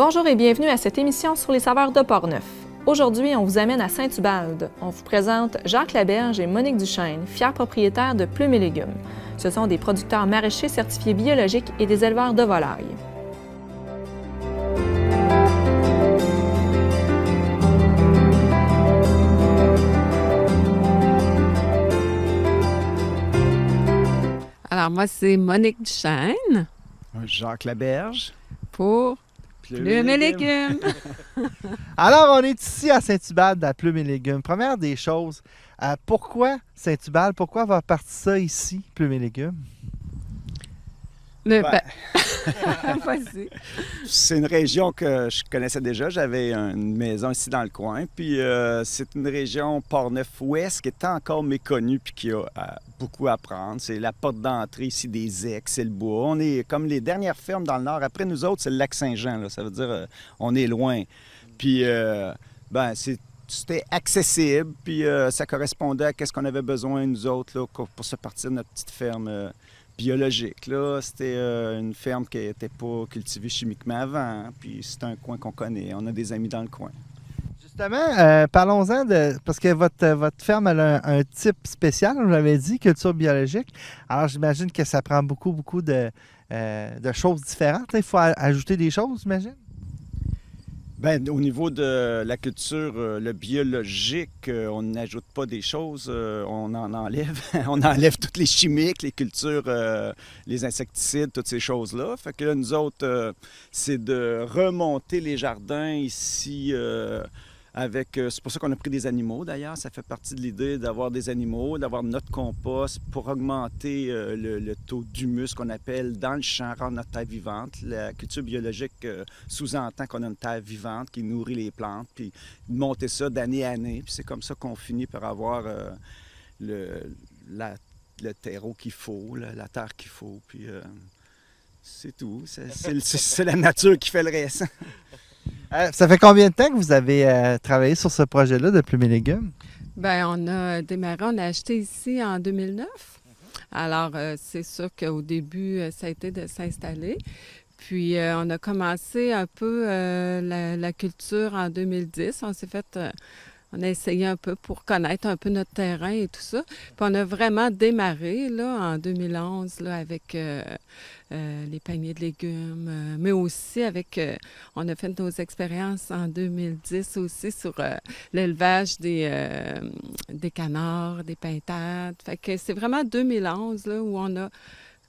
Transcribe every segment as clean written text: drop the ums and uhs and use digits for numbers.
Bonjour et bienvenue à cette émission sur les saveurs de Portneuf. Aujourd'hui, on vous amène à Saint-Ubalde. On vous présente Jacques Laberge et Monique Duchesne, fiers propriétaires de Plumes et Légumes. Ce sont des producteurs maraîchers certifiés biologiques et des éleveurs de volailles. Alors, moi, c'est Monique Duchesne. Jacques Laberge. Pour Plumes et Légumes. Alors, on est ici à Saint-Ubalde, à Plumes et Légumes. Première des choses, pourquoi Saint-Ubalde? Pourquoi avoir parti ça ici, Plumes et Légumes? Vas-y. C'est une région que je connaissais déjà. J'avais une maison ici dans le coin. Puis c'est une région Portneuf-Ouest qui est encore méconnue puis qui a beaucoup à apprendre. C'est la porte d'entrée ici des Ecs, c'est le bois. On est comme les dernières fermes dans le nord. Après nous autres, c'est le lac Saint-Jean. Là. Ça veut dire on est loin. Puis c'était accessible. Puis ça correspondait à ce qu'on avait besoin, nous autres, là, pour se partir de notre petite ferme biologique. Là, c'était une ferme qui n'était pas cultivée chimiquement avant, puis c'est un coin qu'on connaît. On a des amis dans le coin. Justement, parlons-en parce que votre ferme elle a un type spécial, vous l'avez dit, culture biologique. Alors, j'imagine que ça prend beaucoup de choses différentes. Il faut ajouter des choses, j'imagine? Bien, au niveau de la culture, le biologique, on n'ajoute pas des choses, on en enlève. On enlève toutes les chimiques, les cultures, les insecticides, toutes ces choses-là. Fait que là, nous autres, c'est de remonter les jardins ici c'est pour ça qu'on a pris des animaux, d'ailleurs. Ça fait partie de l'idée d'avoir des animaux, d'avoir notre compost pour augmenter le taux d'humus qu'on appelle dans le champ, rendre notre terre vivante. La culture biologique sous-entend qu'on a une terre vivante qui nourrit les plantes, puis monter ça d'année à année. Puis c'est comme ça qu'on finit par avoir le terreau qu'il faut, la terre qu'il faut. Puis c'est tout. C'est la nature qui fait le reste. Ça fait combien de temps que vous avez travaillé sur ce projet-là de Plumes et Légumes? Bien, on a démarré, on a acheté ici en 2009. Alors, c'est sûr qu'au début, ça a été de s'installer. Puis, on a commencé un peu la culture en 2010. On a essayé un peu pour connaître un peu notre terrain et tout ça. Puis on a vraiment démarré là, en 2011 là, avec les paniers de légumes, mais aussi on a fait nos expériences en 2010 aussi sur l'élevage des canards, des pintades. Fait que c'est vraiment 2011 là, où on a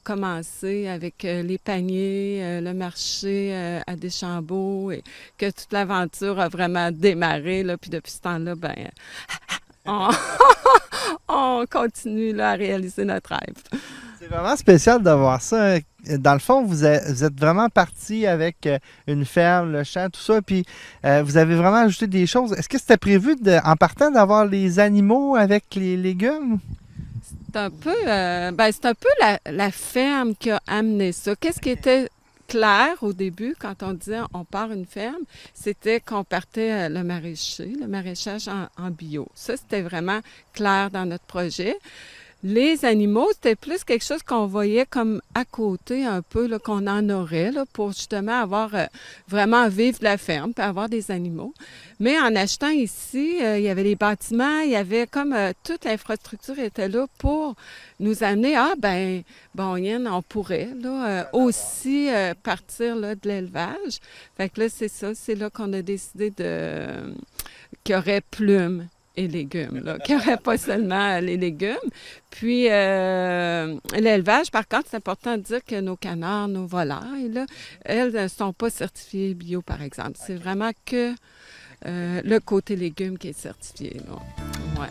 commencé avec les paniers, le marché à Deschambault et que toute l'aventure a vraiment démarré. Là, puis depuis ce temps-là, on continue là, à réaliser notre rêve. C'est vraiment spécial de voir ça. Dans le fond, vous êtes vraiment parti avec une ferme, le champ, tout ça, puis vous avez vraiment ajouté des choses. Est-ce que c'était prévu en partant d'avoir les animaux avec les légumes? C'est un peu la ferme qui a amené ça. Qu'est-ce qui était clair au début, quand on disait on part une ferme, c'était qu'on partait le maraîchage en bio. Ça, c'était vraiment clair dans notre projet. Les animaux, c'était plus quelque chose qu'on voyait comme à côté un peu, là, qu'on en aurait là, pour justement avoir vraiment vivre la ferme, puis avoir des animaux. Mais en achetant ici, il y avait les bâtiments, il y avait comme toute l'infrastructure était là pour nous amener, on pourrait là, aussi partir là, de l'élevage. Fait que là, c'est ça, c'est là qu'on a décidé qu'il y aurait Plumes et légumes, là, qu'il n'y aurait pas seulement les légumes. Puis, l'élevage, par contre, c'est important de dire que nos canards, nos volailles, là, elles ne sont pas certifiées bio, par exemple. C'est vraiment que le côté légumes qui est certifié. Là. Ouais.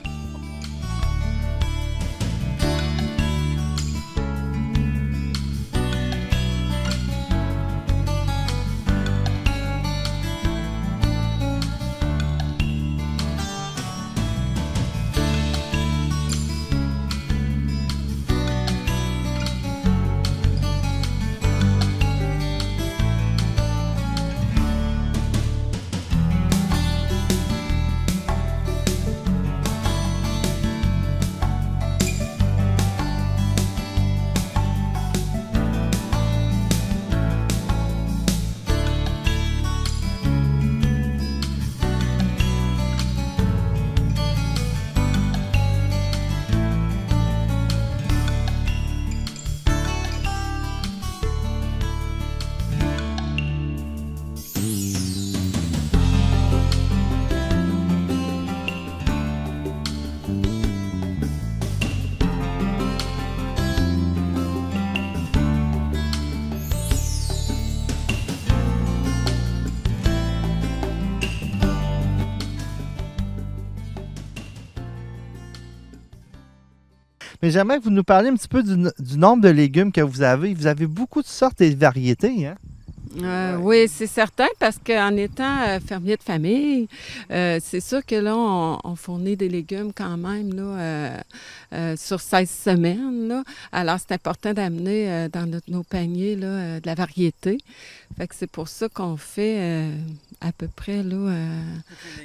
Mais j'aimerais que vous nous parliez un petit peu du nombre de légumes que vous avez. Vous avez beaucoup de sortes et de variétés, hein? Oui, c'est certain, parce qu'en étant fermier de famille, c'est sûr que là, on fournit des légumes quand même là, sur 16 semaines. Là. Alors, c'est important d'amener dans nos paniers là, de la variété. Fait que c'est pour ça qu'on fait à peu près là,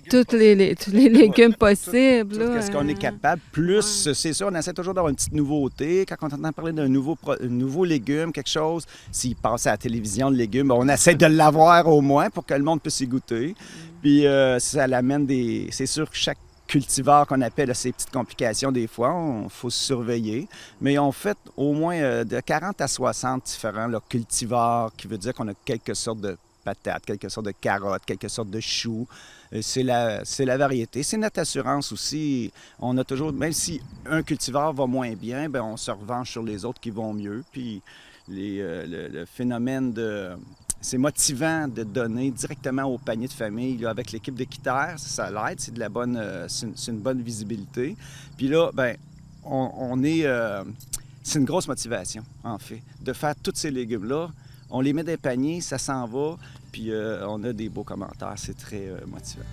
tous les légumes possibles. Tout ce qu'on est capable. Plus, c'est sûr, on essaie toujours d'avoir une petite nouveauté. Quand on entend parler d'un nouveau légume, quelque chose, s'il passe à la télévision, le légume, on essaie de l'avoir au moins pour que le monde puisse y goûter. Puis ça l'amène des... C'est sûr que chaque cultivar qu'on appelle ces petites complications des fois, il faut se surveiller. Mais on fait au moins de 40 à 60 différents là, cultivars, qui veut dire qu'on a quelques sortes de patates, quelques sortes de carottes, quelques sortes de choux. C'est la variété. C'est notre assurance aussi. On a toujours, même si un cultivar va moins bien, bien, on se revanche sur les autres qui vont mieux. Puis le phénomène de... C'est motivant de donner directement au panier de famille là, avec l'équipe d'Équiterre, ça l'aide, c'est de la bonne, c'est une bonne visibilité. Puis là, ben, on est, c'est une grosse motivation en fait de faire tous ces légumes-là. On les met dans les paniers, ça s'en va, puis on a des beaux commentaires, c'est très motivant.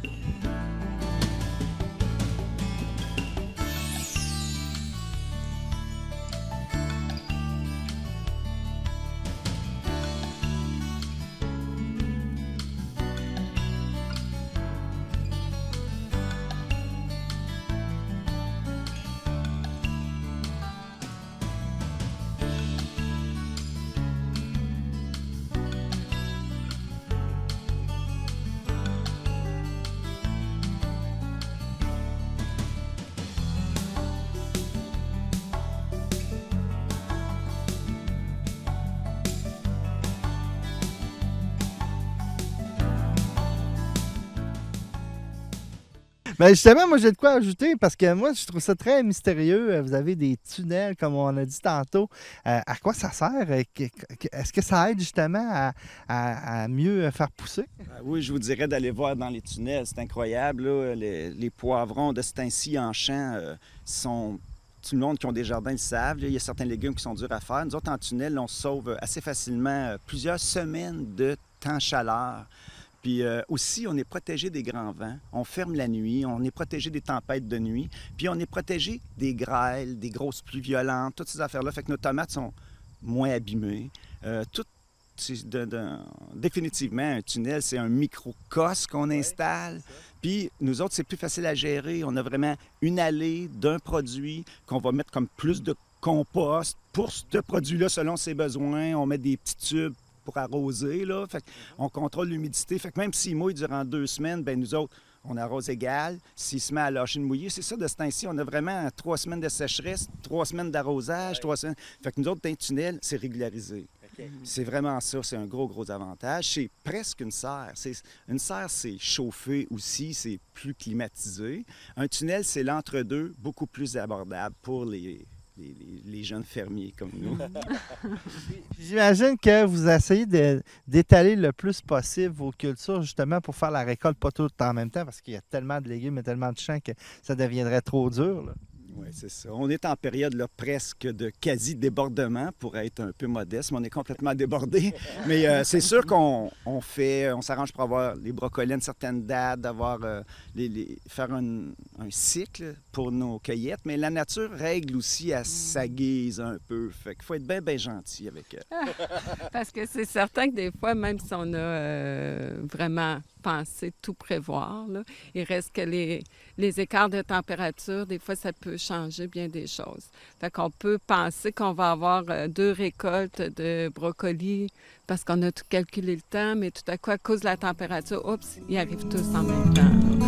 Ben justement, moi, j'ai de quoi ajouter parce que moi, je trouve ça très mystérieux. Vous avez des tunnels, comme on a dit tantôt. À quoi ça sert? Est-ce que ça aide justement à mieux faire pousser? Oui, je vous dirais d'aller voir dans les tunnels. C'est incroyable. Là. Les poivrons de ce temps-ci en champ sont... Tout le monde qui ont des jardins le savent. Là. Il y a certains légumes qui sont durs à faire. Nous autres, en tunnel, on sauve assez facilement plusieurs semaines de temps chaleur. Puis aussi, on est protégé des grands vents. On ferme la nuit, on est protégé des tempêtes de nuit. Puis on est protégé des grêles, des grosses pluies violentes, toutes ces affaires-là. Fait que nos tomates sont moins abîmées. Définitivement, un tunnel, c'est un microcosme qu'on installe. Puis nous autres, c'est plus facile à gérer. On a vraiment une allée d'un produit qu'on va mettre comme plus de compost pour ce produit-là selon ses besoins. On met des petits tubes pour arroser, là. Fait on contrôle l'humidité. Fait que même s'il mouille durant 2 semaines, bien nous autres, on arrose égal. S'il se met à lâcher de mouiller, c'est ça de ce temps-ci. On a vraiment 3 semaines de sécheresse, 3 semaines d'arrosage, 3 semaines. Fait que nous autres, dans les tunnels, c'est régularisé. Okay. C'est vraiment ça, c'est un gros avantage. C'est presque une serre. Une serre, c'est chauffé aussi, c'est plus climatisé. Un tunnel, c'est l'entre-deux, beaucoup plus abordable pour les jeunes fermiers comme nous. J'imagine que vous essayez d'étaler le plus possible vos cultures justement pour faire la récolte pas tout en même temps parce qu'il y a tellement de légumes et tellement de champs que ça deviendrait trop dur. Là. Oui, c'est ça. On est en période là, presque de quasi-débordement pour être un peu modeste, mais on est complètement débordé. Mais c'est sûr qu'on s'arrange pour avoir les brocolis à une certaine date, faire un cycle pour nos cueillettes. Mais la nature règle aussi à sa guise un peu. Fait qu'il faut être bien gentil avec elle. Parce que c'est certain que des fois, même si on a vraiment pensé tout prévoir, là, il reste que les écarts de température, des fois, ça peut changer bien des choses. Fait qu'on peut penser qu'on va avoir 2 récoltes de brocolis parce qu'on a tout calculé le temps, mais tout à coup, à cause de la température, oups, ils arrivent tous en même temps. Là.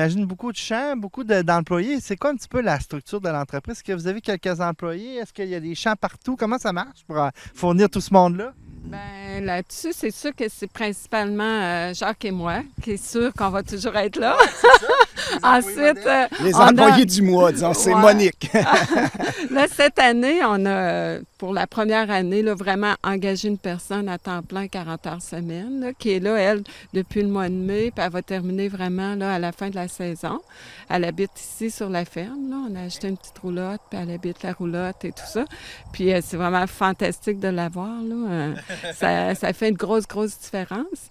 j'imagine beaucoup de champs, beaucoup d'employés. C'est quoi un petit peu la structure de l'entreprise? Est-ce que vous avez quelques employés? Est-ce qu'il y a des champs partout? Comment ça marche pour fournir tout ce monde-là? Ben là-dessus, c'est sûr que c'est principalement Jacques et moi, qui est sûr qu'on va toujours être là. Ensuite, Les on a- employés du mois, disons, c'est Ouais. Monique. Là, cette année, on a, pour la première année, là, vraiment engagé une personne à temps plein, 40 heures semaine, là, qui est là, elle, depuis le mois de mai, puis elle va terminer vraiment là, à la fin de la saison. Elle habite ici sur la ferme. Là. On a acheté une petite roulotte, puis elle habite la roulotte et tout ça. Puis c'est vraiment fantastique de la voir. Là. Ça fait une grosse différence.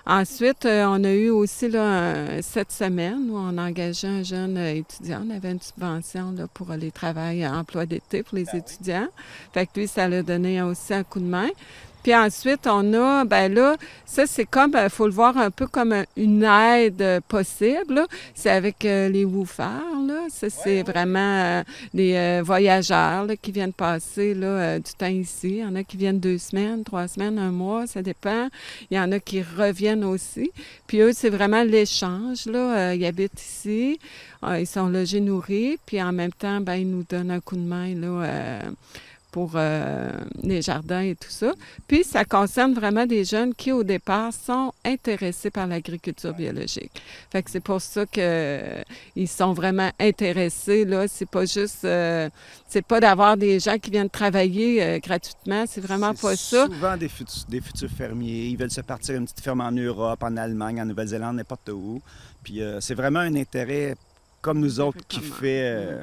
Ensuite, on a eu aussi là, cette semaine où on a engagé un jeune étudiant. On avait une subvention là, pour les travails emploi d'été pour les étudiants. Fait que lui, ça l'a donné aussi un coup de main. Puis ensuite, on a, ben là, ça c'est comme, il faut le voir un peu comme une aide possible. là. C'est avec les woofers, là. Ça, c'est vraiment les voyageurs là, qui viennent passer là, du temps ici. Il y en a qui viennent 2 semaines, 3 semaines, 1 mois, ça dépend. Il y en a qui reviennent aussi. Puis eux, c'est vraiment l'échange, là. Ils habitent ici, ils sont logés, nourris, puis en même temps, ben ils nous donnent un coup de main, là, pour les jardins et tout ça. Puis, ça concerne vraiment des jeunes qui, au départ, sont intéressés par l'agriculture biologique. Fait que c'est pour ça qu'ils sont vraiment intéressés, là. C'est pas juste... c'est pas d'avoir des gens qui viennent travailler gratuitement. C'est vraiment pas ça. Souvent des futurs fermiers. Ils veulent se partir une petite ferme en Europe, en Allemagne, en Nouvelle-Zélande, n'importe où. Puis, c'est vraiment un intérêt, comme nous autres, qui fait...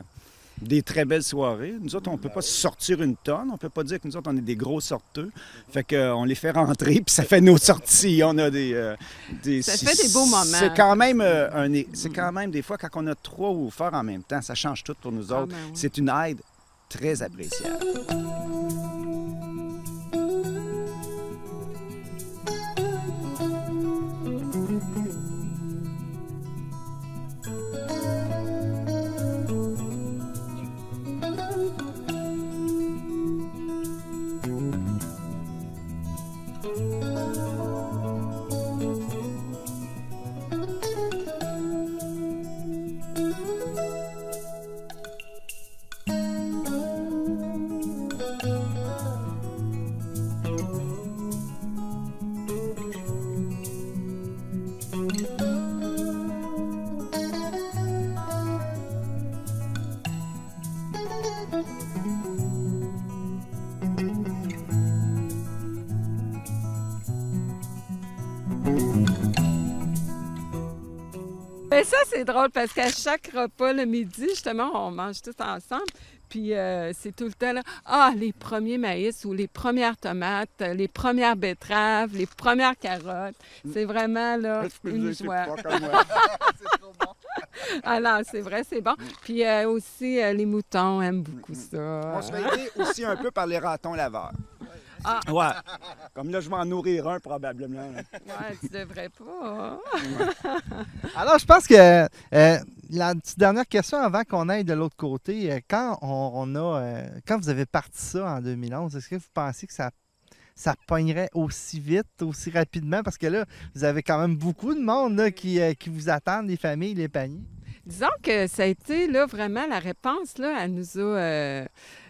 des très belles soirées. Nous autres, on ne peut pas sortir une tonne. On ne peut pas dire que nous autres, on est des gros sorteurs. Fait qu'on les fait rentrer, puis ça fait nos sorties. On a Ça fait des beaux moments. C'est quand même des fois, quand on a 3 woofers en même temps, ça change tout pour nous autres. ben oui. C'est une aide très appréciable. Mais ça, c'est drôle parce qu'à chaque repas le midi, justement, on mange tous ensemble. Puis c'est tout le temps là, les premiers maïs ou les premières tomates, les premières betteraves, les premières carottes. C'est vraiment là une joie. Alors, c'est vrai, c'est bon. Puis aussi, les moutons aiment beaucoup ça. On se fait aider aussi un peu par les ratons laveurs. Ah. Ouais. Comme là, je vais en nourrir un probablement. Ouais, tu devrais pas. Alors, je pense que la petite dernière question avant qu'on aille de l'autre côté, quand quand vous avez parti ça en 2011, est-ce que vous pensez que ça pognerait aussi vite, aussi rapidement? Parce que là, vous avez quand même beaucoup de monde là, qui vous attendent, les familles, les paniers. Disons que ça a été là, vraiment la réponse, là, elle nous a...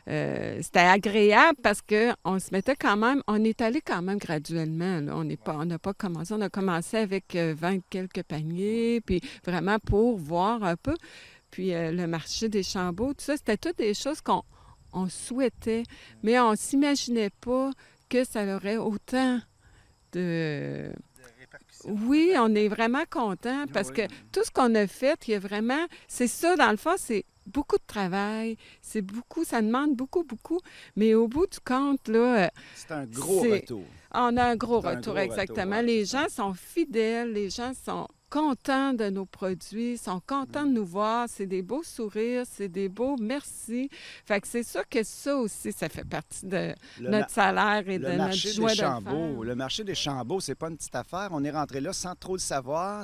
c'était agréable parce qu'on se mettait quand même, on est allé quand même graduellement. Là. On n'a pas commencé, on a commencé avec 20 quelques paniers, puis vraiment pour voir un peu. Puis le marché des Chambeaux, tout ça, c'était toutes des choses qu'on souhaitait, mais on ne s'imaginait pas que ça aurait autant de... Oui, on est vraiment content parce que tout ce qu'on a fait, il y a vraiment, c'est ça, dans le fond, c'est beaucoup de travail, c'est beaucoup, ça demande beaucoup, mais au bout du compte, là... C'est un gros retour. On a un gros C'est un retour, gros exactement. retour, ouais, Les c'est ça. gens sont fidèles, les gens sont contents de nos produits, sont contents de nous voir, c'est des beaux sourires, c'est des beaux merci. Fait que c'est sûr que ça aussi, ça fait partie de notre salaire et de notre joie de le faire. Le marché des Chambeaux, c'est pas une petite affaire. On est rentré là sans trop le savoir.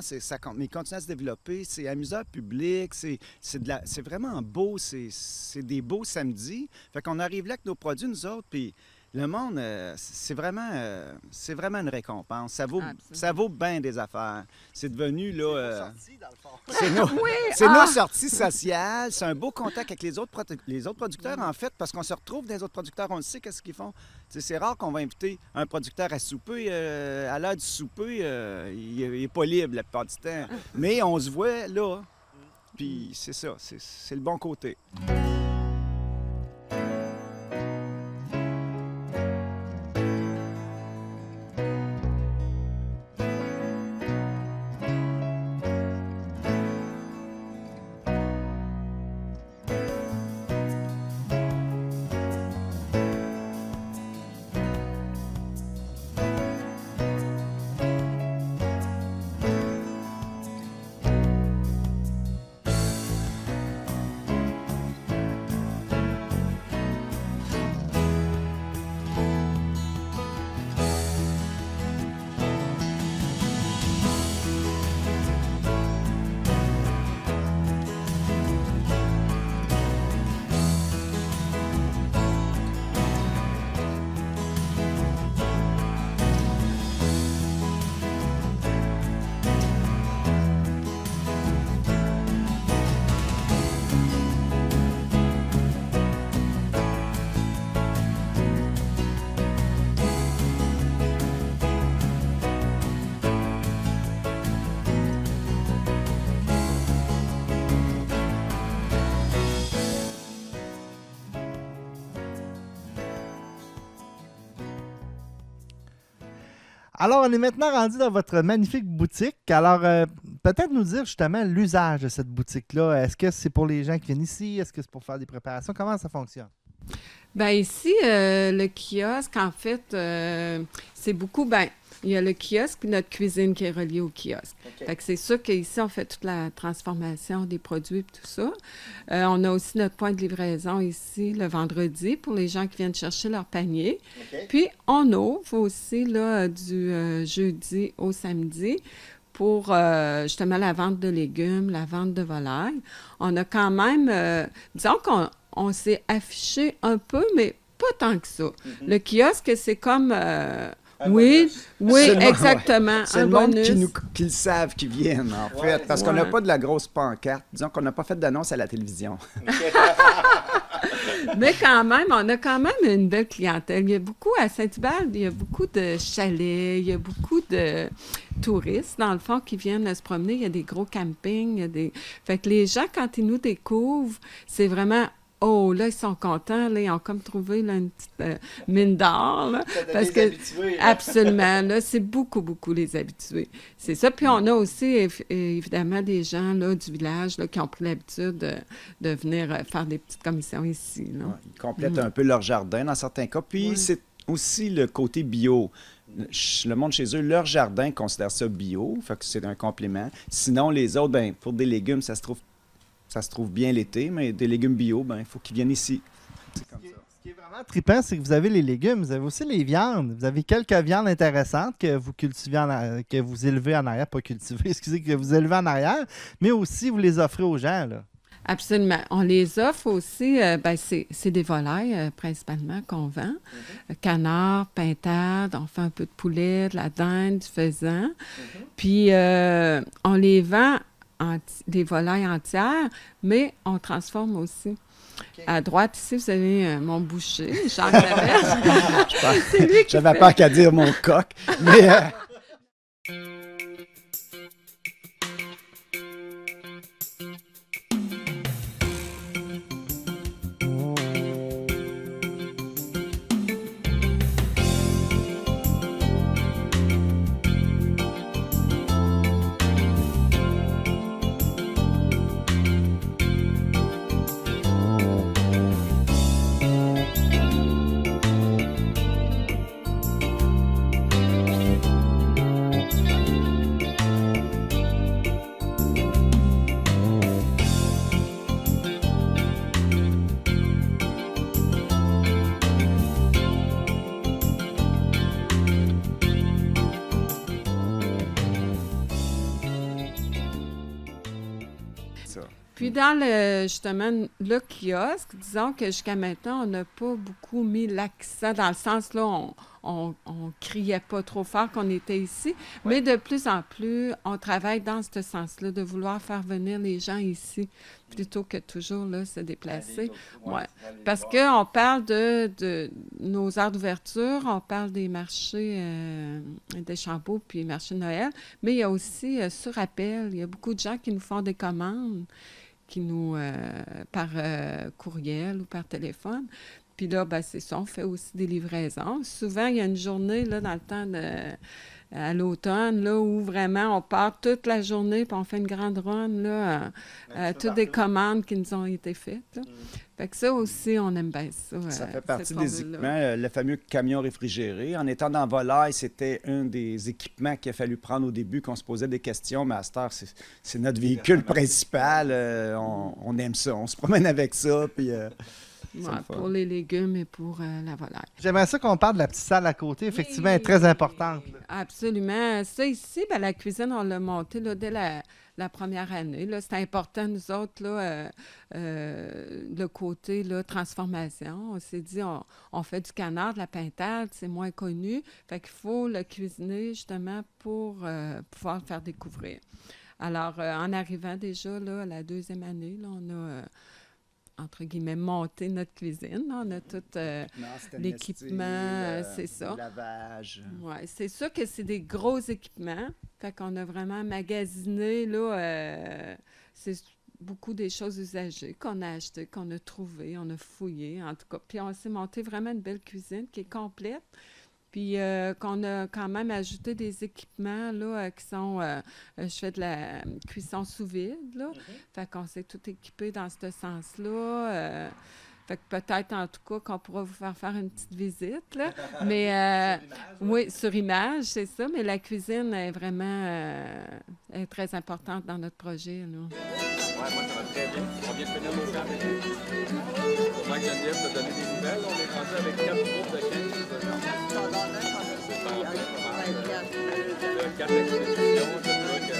Mais il continue à se développer. C'est amusant public. C'est vraiment beau. C'est des beaux samedis. Fait qu'on arrive là avec nos produits, nous autres, puis Le monde, c'est vraiment une récompense. Ça vaut bien des affaires. C'est devenu, là... c'est nos sorties sociales. C'est un beau contact avec les autres producteurs, en fait, parce qu'on se retrouve dans les autres producteurs. On le sait qu'est-ce qu'ils font. T'sais, c'est rare qu'on va inviter un producteur à souper. À l'heure du souper, il n'est pas libre la plupart du temps. Mais on se voit là. Puis c'est ça, c'est le bon côté. Alors, on est maintenant rendu dans votre magnifique boutique. Alors, peut-être nous dire justement l'usage de cette boutique-là. Est-ce que c'est pour les gens qui viennent ici? Est-ce que c'est pour faire des préparations? Comment ça fonctionne? Bien, ici, le kiosque, en fait, c'est beaucoup... Bien, il y a le kiosque puis notre cuisine qui est reliée au kiosque. Okay. Fait que c'est sûr qu'ici, on fait toute la transformation des produits et tout ça. On a aussi notre point de livraison ici le vendredi pour les gens qui viennent chercher leur panier. Okay. Puis, on ouvre aussi là, du jeudi au samedi pour justement la vente de légumes, la vente de volailles. On a quand même, disons qu'on s'est affiché un peu, mais pas tant que ça. Mm-hmm. Le kiosque, c'est comme... oui, exactement. Ouais. C'est le monde qui le savent, qui viennent, en fait. Parce qu'on n'a pas de la grosse pancarte. Disons qu'on n'a pas fait d'annonce à la télévision. Mais quand même, on a quand même une belle clientèle. Il y a beaucoup, à Saint-Hubert, il y a beaucoup de chalets, il y a beaucoup de touristes, dans le fond, qui viennent se promener. Il y a des gros campings. Il y a des... Fait que les gens, quand ils nous découvrent, c'est vraiment... Oh, là, ils sont contents. Là, ils ont comme trouvé là, une petite mine d'or. Là, parce que, absolument, là, c'est beaucoup, beaucoup les habitués. C'est ça. Puis on a aussi, évidemment, des gens là, du village là, qui ont pris l'habitude de venir faire des petites commissions ici. Là. Ouais, ils complètent un peu leur jardin dans certains cas. Puis c'est aussi le côté bio. Le monde chez eux, leur jardin considère ça bio. Fait que c'est un complément. Sinon, les autres, ben, pour des légumes, ça se trouve bien l'été, mais des légumes bio, ben il faut qu'ils viennent ici. C'est comme ça. Ce qui est vraiment trippant, c'est que vous avez les légumes, vous avez aussi les viandes. Vous avez quelques viandes intéressantes que vous cultivez que vous élevez en arrière, pas cultivez, excusez, que vous élevez en arrière, mais aussi vous les offrez aux gens, là. Absolument. On les offre aussi, ben c'est des volailles principalement qu'on vend. Canard, pintade, on fait un peu de poulet, de la dinde, du faisan. Puis on les vend des volailles entières, mais on transforme aussi. Okay. À droite, ici, vous avez mon boucher, Jacques Laberge. J'avais peur qu'à dire mon coq, mais... Puis dans justement le kiosque, disons que jusqu'à maintenant, on n'a pas beaucoup mis l'accent dans le sens là, on criait pas trop fort qu'on était ici, mais de plus en plus, on travaille dans ce sens-là, de vouloir faire venir les gens ici plutôt que toujours là, se déplacer. Ouais. Parce qu'on parle de nos heures d'ouverture, on parle des marchés des Champeaux puis marché de Noël, mais il y a aussi sur appel, il y a beaucoup de gens qui nous font des commandes par courriel ou par téléphone. Puis là, ben, c'est ça, on fait aussi des livraisons. Souvent, il y a une journée, là, dans le temps à l'automne, là, où vraiment on part toute la journée, puis on fait une grande run, là, toutes des commandes qui nous ont été faites. Là. Fait que ça aussi, on aime bien ça. Ça fait partie des équipements, le fameux camion réfrigéré. En étant dans Volaille, c'était un des équipements qu'il a fallu prendre au début, qu'on se posait des questions. Mais à cette heure, c'est notre véhicule principal. On aime ça. On se promène avec ça, puis... pour les légumes et pour la volaille. J'aimerais ça qu'on parle de la petite salle à côté. Effectivement, elle est très importante. Là. Absolument. Ça ici, ben, la cuisine, on l'a montée là, dès la première année. C'est important, nous autres, là, le côté là, transformation. On s'est dit, on fait du canard, de la pintade, c'est moins connu. Fait qu'il faut le cuisiner justement pour pouvoir le faire découvrir. Alors, en arrivant déjà là, à la deuxième année, là, on a... entre guillemets, monter notre cuisine. On a tout l'équipement, c'est ça. Le lavage. Oui, c'est sûr que c'est des gros équipements. Fait qu'on a vraiment magasiné, là, c'est beaucoup des choses usagées qu'on a achetées, qu'on a trouvées, on a fouillé, en tout cas. Puis on s'est monté vraiment une belle cuisine qui est complète. Puis qu'on a quand même ajouté des équipements là, qui sont... je fais de la cuisson sous vide, là. Fait qu'on s'est tout équipé dans ce sens-là. Fait que peut-être, en tout cas, qu'on pourra vous faire une petite visite, là. Mais oui, sur image, c'est ça. Mais la cuisine est vraiment est très importante dans notre projet, là. Ouais, moi, ça va très bien. On vient de finir nos camps. Sûrement que Geneviève t'a donné des nouvelles. On est rendu avec 4 groupes de 15. Le 4 expéditions, je crois que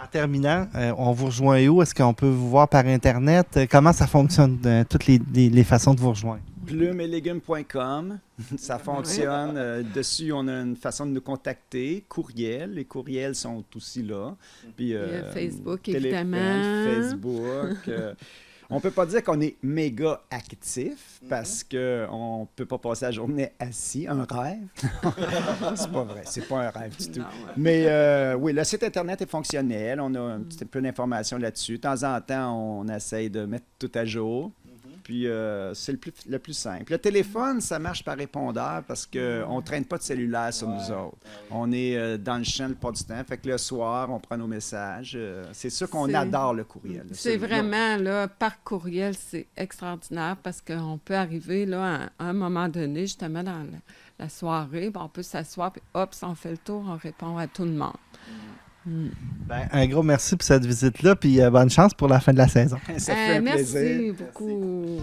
En terminant, on vous rejoint où? Est-ce qu'on peut vous voir par Internet? Comment ça fonctionne, toutes les façons de vous rejoindre? Plumeetlegumes.com, ça fonctionne. Dessus, on a une façon de nous contacter. Courriel, les courriels sont aussi là. Puis, Facebook, téléphone, évidemment. Facebook. On ne peut pas dire qu'on est méga actif parce qu'on ne peut pas passer la journée assis. Un rêve? C'est pas vrai, c'est pas un rêve du tout. Non, ouais. Mais oui, le site Internet est fonctionnel. On a un petit peu d'informations là-dessus. De temps en temps, on essaye de mettre tout à jour. Puis c'est le plus simple. Le téléphone, ça marche par répondeur parce qu'on ne traîne pas de cellulaire sur nous autres. On est dans le champ le pas du temps. Fait que le soir, on prend nos messages. C'est sûr qu'on adore le courriel. C'est vraiment, là, par courriel, c'est extraordinaire parce qu'on peut arriver, là, à un moment donné, justement, dans la soirée, on peut s'asseoir, puis hop, si on fait le tour, on répond à tout le monde. Ben, un gros merci pour cette visite-là, puis bonne chance pour la fin de la saison. Ça fait un plaisir. Merci beaucoup.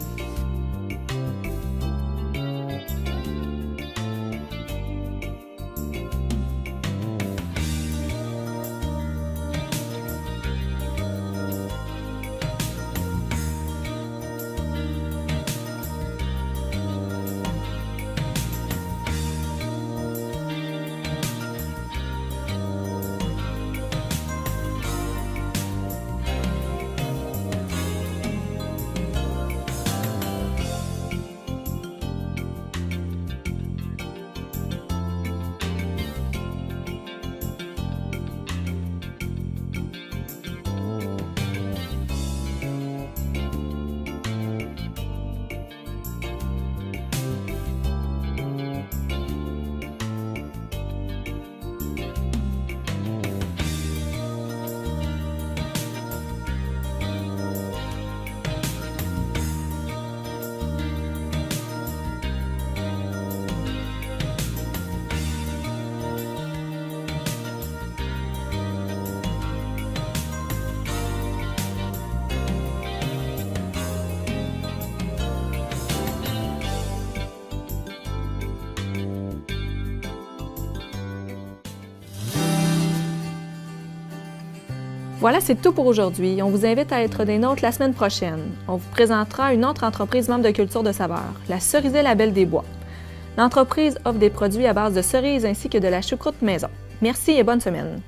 Voilà, c'est tout pour aujourd'hui. On vous invite à être des nôtres la semaine prochaine. On vous présentera une autre entreprise membre de Culture de saveur, la Cerisay Label des Bois. L'entreprise offre des produits à base de cerises ainsi que de la choucroute maison. Merci et bonne semaine.